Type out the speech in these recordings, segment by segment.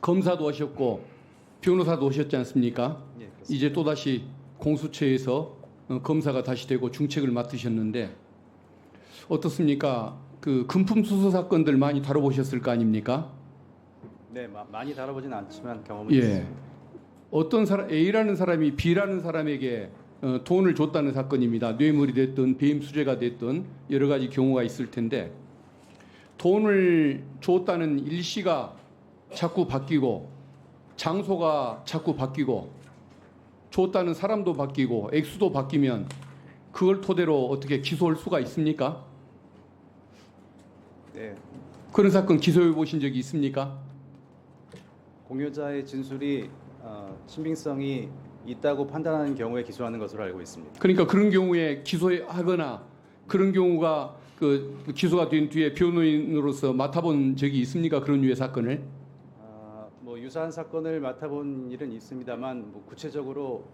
검사도 하셨고 변호사도 하셨지 않습니까? 예, 그렇습니다. 이제 또다시 공수처에서 검사가 다시 되고 중책을 맡으셨는데 어떻습니까? 그 금품 수수 사건들 많이 다뤄보셨을 거 아닙니까? 네, 많이 다뤄보진 않지만 경험은 예. 있습니다. 어떤 사람 A라는 사람이 B라는 사람에게 돈을 줬다는 사건입니다. 뇌물이 됐든 배임 수재가 됐든 여러 가지 경우가 있을 텐데 돈을 줬다는 일시가 자꾸 바뀌고 장소가 자꾸 바뀌고 줬다는 사람도 바뀌고 액수도 바뀌면 그걸 토대로 어떻게 기소할 수가 있습니까? 네, 그런 사건 기소해 보신 적이 있습니까? 공유자의 진술이 신빙성이 있다고 판단하는 경우에 기소하는 것으로 알고 있습니다. 그러니까 그런 경우에 기소하거나 그런 경우가 그 기소가 된 뒤에 변호인으로서 맡아본 적이 있습니까? 그런 류의 사건을? 뭐 유사한 사건을 맡아본 일은 있습니다만 뭐 구체적으로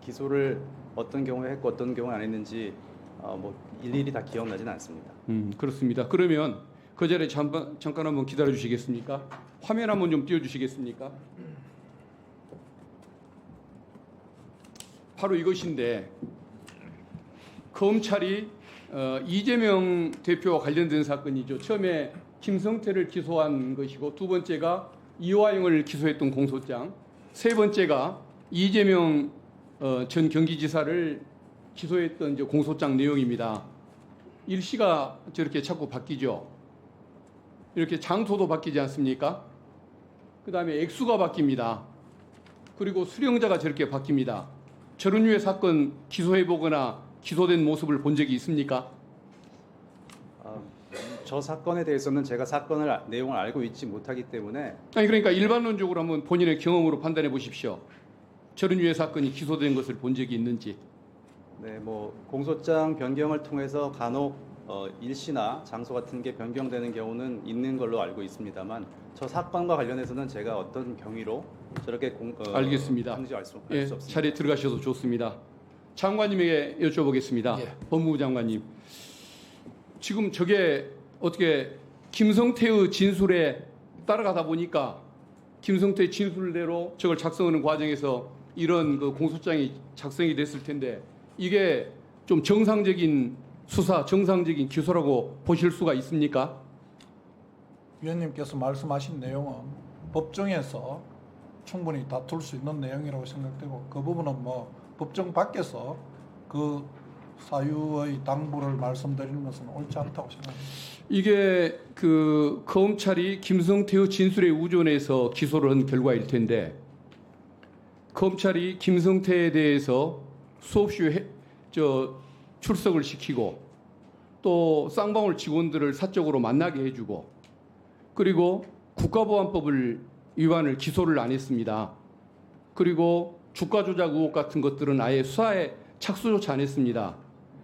기소를 어떤 경우에 했고 어떤 경우에 안 했는지 뭐 일일이 다 기억나지는 않습니다. 그렇습니다. 그러면 그 자리에 잠깐 한번 기다려 주시겠습니까? 화면 한번 좀 띄워 주시겠습니까? 바로 이것인데 검찰이 이재명 대표와 관련된 사건이죠. 처음에 김성태를 기소한 것이고 두 번째가 이화영을 기소했던 공소장, 세 번째가 이재명 전 경기지사를 기소했던 이제 공소장 내용입니다. 일시가 저렇게 자꾸 바뀌죠. 이렇게 장소도 바뀌지 않습니까? 그 다음에 액수가 바뀝니다. 그리고 수령자가 저렇게 바뀝니다. 저런 류의 사건 기소해보거나 기소된 모습을 본 적이 있습니까? 저 사건에 대해서는 제가 사건을 내용을 알고 있지 못하기 때문에 아니 그러니까 일반론적으로 한번 본인의 경험으로 판단해 보십시오. 저런 류의 사건이 기소된 것을 본 적이 있는지. 네, 뭐 공소장 변경을 통해서 간혹 일시나 장소 같은 게 변경되는 경우는 있는 걸로 알고 있습니다만 저 사건과 관련해서는 제가 어떤 경위로 저렇게 알겠습니다. 하는지 알 수 예, 없습니다. 자리에 들어가셔서 좋습니다. 장관님에게 여쭤보겠습니다. 예. 법무부 장관님. 지금 저게 어떻게 김성태의 진술에 따라가다 보니까 김성태 진술대로 저걸 작성하는 과정에서 이런 그 공소장이 작성이 됐을 텐데 이게 좀 정상적인 수사, 정상적인 기소라고 보실 수가 있습니까? 위원님께서 말씀하신 내용은 법정에서 충분히 다툴 수 있는 내용이라고 생각되고 그 부분은 뭐 법정 밖에서 그 사유의 당부를 말씀드리는 것은 옳지 않다고 생각합니다. 이게 그 검찰이 김성태의 진술에 의존해서 기소를 한 결과일 텐데 검찰이 김성태에 대해서 수없이 출석을 시키고 또 쌍방울 직원들을 사적으로 만나게 해주고 그리고 국가보안법을 위반을 기소를 안 했습니다. 그리고 주가 조작 의혹 같은 것들은 아예 수사에 착수조차 안 했습니다.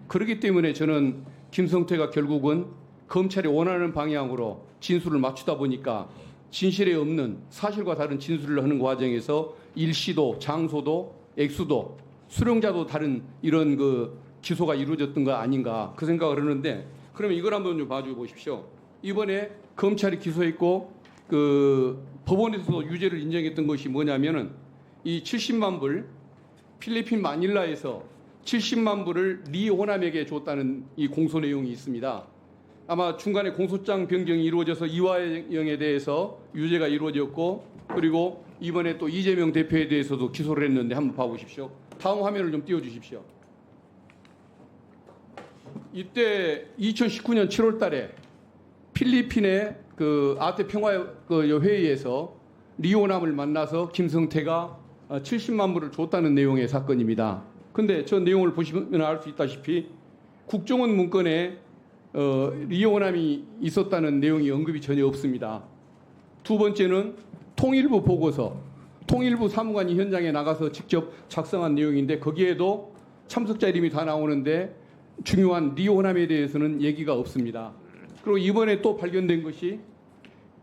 그렇기 때문에 저는 김성태가 결국은 검찰이 원하는 방향으로 진술을 맞추다 보니까 진실에 없는 사실과 다른 진술을 하는 과정에서 일시도 장소도 액수도 수령자도 다른 이런 그 기소가 이루어졌던 거 아닌가 그 생각을 하는데 그러면 이걸 한번 좀 봐줘 보십시오. 이번에 검찰이 기소했고 그 법원에서도 유죄를 인정했던 것이 뭐냐면은 이 70만 불 필리핀 마닐라에서 70만 불을 리 호남에게 줬다는 이 공소 내용이 있습니다. 아마 중간에 공소장 변경이 이루어져서 이화영에 대해서 유죄가 이루어졌고 그리고 이번에 또 이재명 대표에 대해서도 기소를 했는데 한번 봐보십시오. 다음 화면을 좀 띄워주십시오. 이때 2019년 7월 달에 필리핀의 그 아태 평화 그 회의에서 리오남을 만나서 김성태가 70만 불을 줬다는 내용의 사건입니다. 근데 저 내용을 보시면 알 수 있다시피 국정원 문건에 리오남이 있었다는 내용이 언급이 전혀 없습니다. 두 번째는 통일부 보고서, 통일부 사무관이 현장에 나가서 직접 작성한 내용인데 거기에도 참석자 이름이 다 나오는데 중요한 리오남에 대해서는 얘기가 없습니다. 그리고 이번에 또 발견된 것이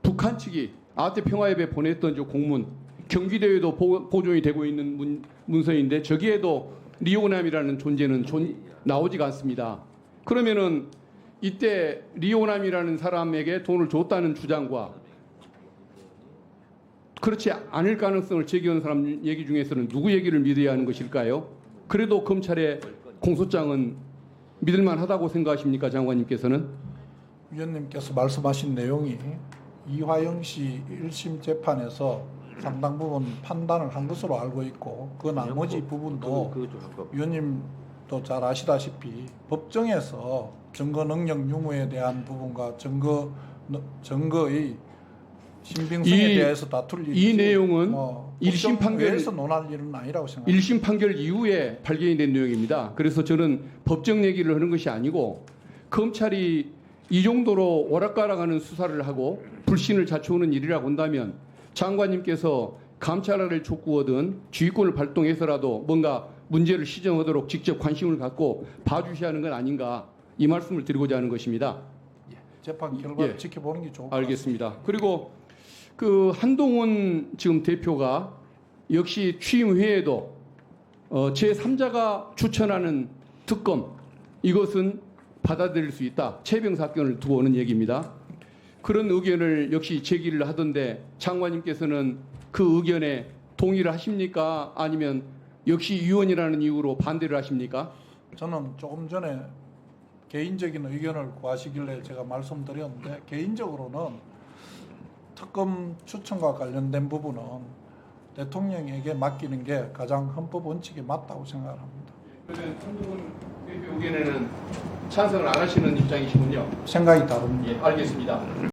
북한 측이 아태 평화협에 보냈던 저 공문, 경기대회도 보존이 되고 있는 문서인데 저기에도 리오남이라는 존재는 나오지가 않습니다. 그러면은 이때 리오남이라는 사람에게 돈을 줬다는 주장과 그렇지 않을 가능성을 제기하는 사람 얘기 중에서는 누구 얘기를 믿어야 하는 것일까요? 그래도 검찰의 공소장은 믿을만하다고 생각하십니까, 장관님께서는? 위원님께서 말씀하신 내용이 이화영 씨 1심 재판에서 상당 부분 판단을 한 것으로 알고 있고 그 나머지 부분도 위원님도 잘 아시다시피 법정에서 증거 능력 유무에 대한 부분과 증거의 신빙성에 이- 대해서 다툴 일이지 이 내용은 일심 1심 판결- 판결에서 논할 일은 아니라고 생각합니다. 1심 판결 이후에 발견이 된 내용입니다. 그래서 저는 법정 얘기를 하는 것이 아니고 검찰이 이 정도로 오락가락하는 수사를 하고 불신을 자초하는 일이라고 한다면 장관님께서 감찰을 촉구하든 지휘권을 발동해서라도 뭔가 문제를 시정하도록 직접 관심을 갖고 봐주셔야 하는 건 아닌가, 이 말씀을 드리고자 하는 것입니다. 재판 결과를 예. 지켜보는 게 좋을 것 같습니다. 알겠습니다. 그리고 그 한동훈 지금 대표가 역시 취임 후에도 제3자가 추천하는 특검, 이것은 받아들일 수 있다. 최병 사건을 두고 오는 얘기입니다. 그런 의견을 역시 제기를 하던데 장관님께서는 그 의견에 동의를 하십니까? 아니면 역시 위원이라는 이유로 반대를 하십니까? 저는 조금 전에 개인적인 의견을 구하시길래 제가 말씀드렸는데 개인적으로는 특검 추천과 관련된 부분은 대통령에게 맡기는 게 가장 헌법 원칙에 맞다고 생각합니다. 그러면 한동훈 대표 의견에는 찬성을 안 하시는 입장이시군요. 생각이 다릅니다. 예, 알겠습니다.